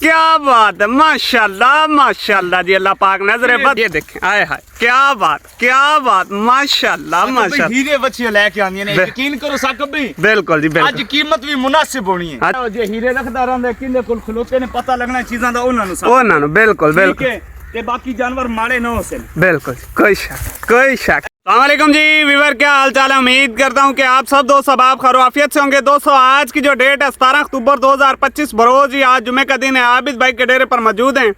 क्या बात है, माशाल्लाह माशाल्लाह जी, अल्लाह पाक नजरे बद। ये देखें, आए हाय, क्या बात, माशाल्लाह माशाल्लाह। हीरे बच्चे लेके आंदी ने, यकीन करो साकब भाई। बिल्कुल जी बिल्कुल। आज कीमत भी मुनासिब होनी है। जे हीरे रखदा रहंदा किंदे कोल खलोते ने पता लगना चीजां दा उन्हां नु बिल्कुल बिल्कुल। ते बाकी जानवर माड़े न हो सन। बिल्कुल, कोई शक। अस्सलामुअलैकुम जी व्यूअर, क्या हाल चाल है। उम्मीद करता हूँ कि आप सब दोस्त अब आप खैरियत से होंगे। दोस्तों आज की जो डेट है 17 अक्टूबर 2025 बरोज ही आज जुमे का दिन है। आबिद भाई के डेरे पर मौजूद हैं।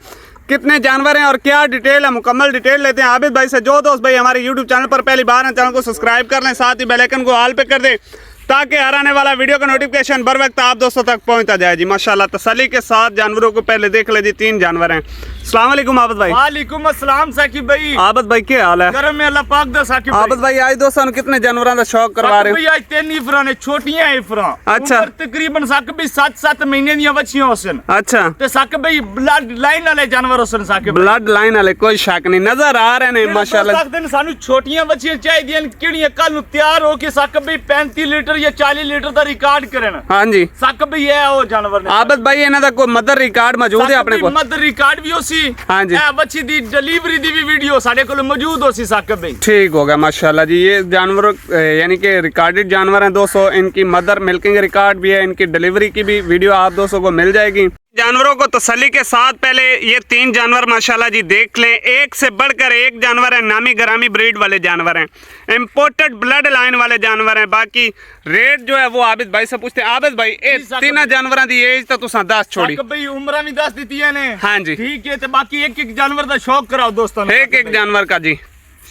कितने जानवर हैं और क्या डिटेल है, मुकम्मल डिटेल लेते हैं आबिद भाई से। जो दोस्त भाई हमारे यूट्यूब चैनल पर पहली बार हैं, चैनल को सब्सक्राइब कर लें, साथ ही बेल आइकन को ऑल पे कर दें ताकि हर आने वाला वीडियो का नोटिफिकेशन बर वक्त आप दोस्तों तक पहुंचता जाए जी। माशाल्लाह तसल्ली के साथ जानवरों को पहले देख ले जी। 3 जानवर हैं। अस्सलाम वालेकुम आबिद भाई। वालेकुम अस्सलाम साकिब भाई। आबिद भाई क्या हाल है? करम में अल्लाह पाक दा साकिब भाई। आबिद भाई आज दोस्तों कितने जानवरों का शौक करवा रहे हो? भाई आज 3 इफरा ने, छोटियां इफरा। अच्छा। तकरीबन साकिब भाई 7-7 महीने दी बच्चियां होसन। अच्छा। ते साकिब भाई ब्लड लाइन वाले जानवर होसन साकिब। ब्लड लाइन वाले कोई शक नहीं, नजर आ रहे हैं माशाल्लाह। दिन सानू छोटियां बच्चियां चाहिए किड़ियां कल तैयार हो के साकिब भाई 35 लीटर या 40 लीटर दा रिकॉर्ड करन। हां जी साकिब भाई ये ओ जानवर ने। आबिद भाई इन्हां दा कोई मदर रिकॉर्ड मौजूद है अपने को? मदर रिकॉर्ड भी होसी। हां जी। बच्ची दी डिलीवरी दी भी वीडियो साडे कोल मौजूद होसी साकिब भाई। ठीक हो गया माशाल्लाह जी। ये जानवर यानी कि रिकॉर्डेड जानवर हैं दोस्तों। इनकी मदर मिल्किंग रिकॉर्ड भी है, इनकी डिलीवरी की भी वीडियो आप दोस्तों को मिल जाएगी। जानवरों को तसल्ली के साथ पहले ये 3 जानवर माशाल्लाह जी देख लें। एक से बढ़कर एक जानवर है, नामी गरामी ब्रीड वाले जानवर हैं, इम्पोर्टेड ब्लड लाइन वाले जानवर हैं। बाकी रेट जो है वो आबिद भाई से पूछते हैं। आबिद भाई 3 जानवरों की एज तो तुसा 10 छोड़ी भाई, उम्र भी 10 दी ने। हाँ जी ठीक है। बाकी एक जानवर का शौक कराओ दोस्तों, एक जानवर का जी।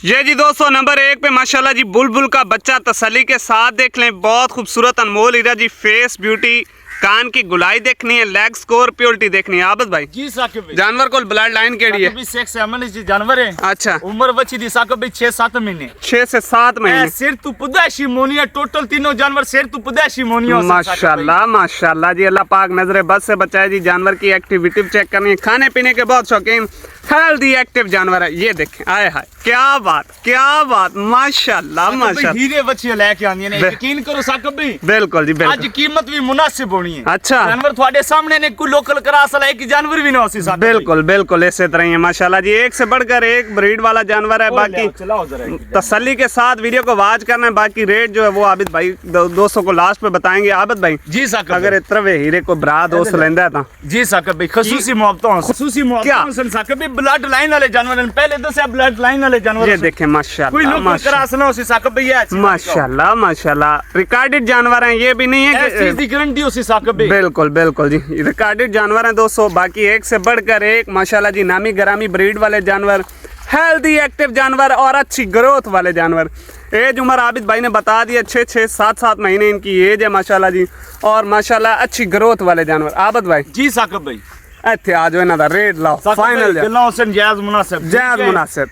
ये जी दोस्तों नंबर 1 पे माशाल्लाह जी बुलबुल का बच्चा, तसल्ली के साथ देख लें। बहुत खूबसूरत अनमोल हीरा जी। फेस ब्यूटी, कान की गुलाई देखनी है, लेग स्कोर प्योरिटी देखनी है। आबिद भाई जी साकिब भाई। जानवर को ब्लड लाइन केड़ी है? सेक्स एमएल जी जानवर है। अच्छा। उम्र बच्ची दी साकिब भाई 6-7 महीने। 6 से 7 महीने। सिर तू पुदाशी मोनिया, टोटल तीनों जानवर सिर तू पुदाशी मोनिया। माशाल्लाह माशाल्लाह जी, अल्लाह पाक नजरे बद से बचाए जी। जानवर की एक्टिविटी चेक करनी है, खाने पीने के बहुत शौकीन, हेल्दी एक्टिव जानवर है। ये देखें, आए हाय, क्या बात, माशाल्लाह माशाल्लाह। हीरे बच्चे लेके आंदी ने, यकीन करो साकिब भाई। बिल्कुल जी बिल्कुल। आज कीमत भी मुनासिब होनी है। अच्छा। जानवर थोड़े सामने ने, कोई लोकल क्रास वाला एक जानवर भी ना होसी साकिब। बिल्कुल बिल्कुल इसी तरह ही है माशाल्लाह जी। एक से बढ़कर एक ब्रीड वाला जानवर है। बाकी तसल्ली के साथ वीडियो को वॉच करना है। बाकी रेट जो है वो आबिद भाई दोस्तों को लास्ट पे बताएंगे। आबिद भाई जी साकिब, अगर इतने हीरे को बरा दोस्त लेंदा है जी साकिब भाई, खसूसी मोहब्बतों साकिब भाई। ब्लड लाइन वाले जानवर पहले दसया, ब्लड लाइन वाले जानवर। ये देखें माशाल्लाह, कोई लोकल क्रास ना होसी साकिब भाई। माशाल्लाह माशाल्लाह रिकॉर्डेड जानवर हैं। ये भी नहीं है कि चीज की गारंटी होसी साकिब भाई। बिल्कुल बिल्कुल जी, रिकॉर्डेड जानवर हैं दोस्तों। बाकी एक से बढ़कर एक माशाल्लाह जी, नामी गरामी ब्रीड वाले जानवर, हेल्दी एक्टिव जानवर और अच्छी ग्रोथ वाले जानवर। एज उम्र आबिद भाई ने बता दिया, 6-6 7-7 महीने इनकी एज है माशाल्लाह जी। और माशाल्लाह अच्छी ग्रोथ वाले जानवर। आबिद भाई जी साकिब भाई ਇੱਥੇ ਆ ਜਾਓ, ਇਹਨਾਂ ਦਾ ਰੇਟ ਲਾਓ ਫਾਈਨਲ जायज मुनासिब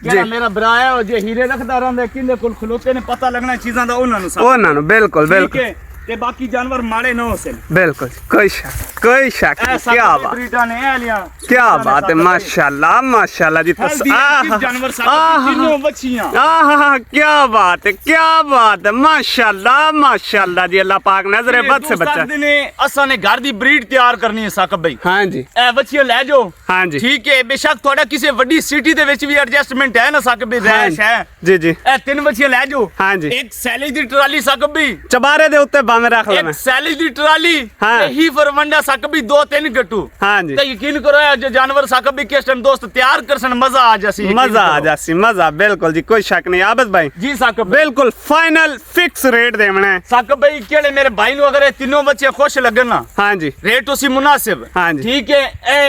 जी। मेरा भरा है और जे हीरे रखदा रहंदा किंदे कोल खलोते ने पता लगना चीजां दा उन्हां नु बिल्कुल बिल्कुल। ते बाकी जानवर माड़े न होसन। बिल्कुल कोई शक। क्या बात है, माशाल्लाह माशाल्लाह जी। जानवर तीनों बच्चियां। क्या बात है, माशाल्लाह माशाल्लाह जी, अल्लाह पाक नजरे बद से बचा ने। असा ने घर दी ब्रीड तैयार करनी है साकिब भाई। हां जी। ए बच्चियां ले जाओ। हां जी ठीक है। बेशक थोड़ा किसी बड़ी सिटी दे विच भी एडजस्टमेंट है ना साकिब भाई, रैश है जी जी। ए 3 बच्चियां ले जाओ। हां जी। एक सैलेज दी ट्राली साकिब भाई, चबारे दे उत्ते बामे रख लेना। एक सैलेज दी ट्राली ते ही फरवंडा साकिब भाई 2-3 गट्टू। हां जी। ते यकीन करो जो जानवर साकिब भाई किस टाइम दोस्त तैयार करसन मजा आ जासी। मजा बिल्कुल जी, कोई शक नहीं। आबिद भाई जी साकिब बिल्कुल फाइनल फिक्स रेट देना है साकिब भाई। केड़े मेरे भाई नु अगर तीनों बच्चे खुश लगन ना, हां जी, रेट उसी मुनासिब। हां जी। ठीक है। ए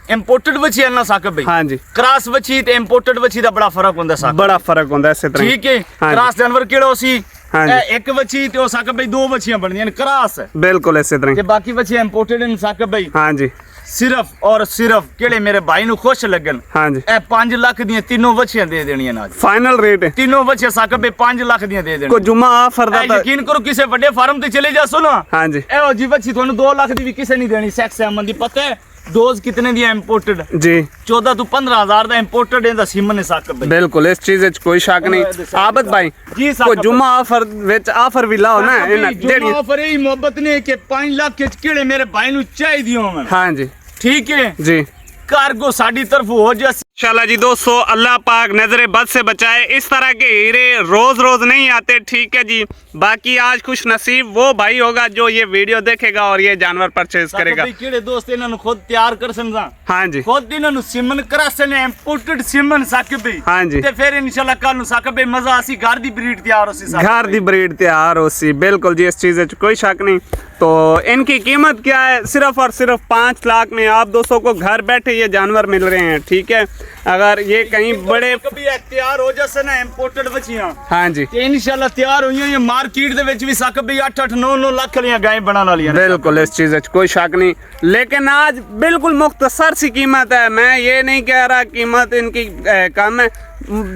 इंपोर्टेड बच्ची है ना साकिब भाई। हां जी। क्रॉस बच्ची ते इंपोर्टेड बच्ची दा बड़ा फर्क होंदा साकिब, बड़ा फर्क होंदा इस तरह। ठीक है। क्रॉस जानवर केड़ा होसी? हां जी। एक बच्ची ते ओ साकिब भाई 2 बच्चियां बनदियां ने क्रॉस। बिल्कुल इस तरह। ते बाकी बच्चियां इंपोर्टेड ने साकिब भाई। हां जी। सिर्फ और सिर्फ केड़े मेरे भाई नु खुश लगन। हां जी। ए 5 लाख दी तीनों बच्चियां दे देनी है। फाइनल रेट है तीनों बच्चे साकिब भाई 5 लाख दी दे देनी। को जुम्मा ऑफर दा यकीन करो किसी बड़े फार्म ते चले जासो ना। हां जी। ए जी बच्ची थानू 2 लाख दी भी किसे नहीं देनी। सेक्स एमन दी पता है डोज कितने दी इंपोर्टेड जी? 14 तो 15 हजार दा इंपोर्टेड है सीमन साकिब भाई। बिल्कुल इस चीज विच कोई शक नहीं। आबिद भाई जी को जुम्मा ऑफर विच ऑफर भी लाओ ना। जुम्मा ऑफर ही मोहब्बत ने के 5 लाख के केड़े मेरे भाई नु चाहिए दियो मैं। हां जी। ठीक है जी। कार्गो साड़ी तरफ हो जैसे इंशाल्लाह जी दोस्तों, अल्लाह पाक नजरे बद से बचाए। इस तरह के हीरे रोज रोज नहीं आते, ठीक है जी। बाकी आज खुश नसीब वो भाई होगा जो ये वीडियो देखेगा और ये जानवर परचेज करेगा। किड़े दोस्त इन्होंने खुद तैयार कर सकदा। हाँ जी, खुद इन्होंने सिमन करासन इंपोर्टेड सिमन साकिब भाई। हाँ जी। ते फिर इंशाल्लाह कल साकिब भाई मजा आसी घर दी ब्रीड तैयार होसी। घर दी ब्रीड तैयार होसी, बिल्कुल जी, इस चीज़ कोई शक नहीं। तो इनकी कीमत क्या है? सिर्फ और सिर्फ 5 लाख में आप दोस्तों को घर बैठे ये जानवर मिल रहे हैं, ठीक है। अगर ये कहीं बड़े कभी तैयार हो जैसे ना इंपोर्टेड बचियां, हाँ जी, ते इंशाल्लाह तैयार हुई हैं। ये मार्केट दे विच भी साकिब भाई 8-8 9-9 लाख वाली गाय बनाने वाली हैं। बिल्कुल, इस चीज़ कोई शक नहीं। लेकिन आज बिल्कुल मुख्तसर सी कीमत है। मैं ये नहीं कह रहा कीमत इनकी कम है।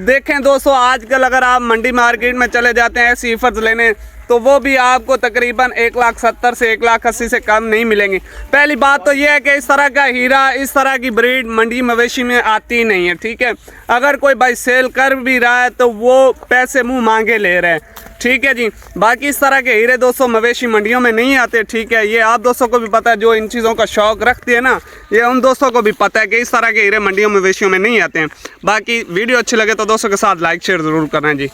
देखें दोस्तों, आजकल अगर आप मंडी मार्केट में चले जाते हैं ऐसी ईफर्स लेने, तो वो भी आपको तकरीबन 1,70,000 से 1,80,000 से कम नहीं मिलेंगी। पहली बात तो ये है कि इस तरह का हीरा, इस तरह की ब्रीड मंडी मवेशी में आती नहीं है, ठीक है। अगर कोई भाई सेल कर भी रहा है तो वो पैसे मुंह मांगे ले रहे हैं, ठीक है जी। बाकी इस तरह के हीरे दोस्तों मवेशी मंडियों में नहीं आते, ठीक है। ये आप दोस्तों को भी पता है, जो इन चीज़ों का शौक रखती है ना, ये उन दोस्तों को भी पता है कि इस तरह के हीरे मंडियों मवेशियों में नहीं आते हैं। बाकी वीडियो अच्छी लगे तो दोस्तों के साथ लाइक शेयर ज़रूर करना जी।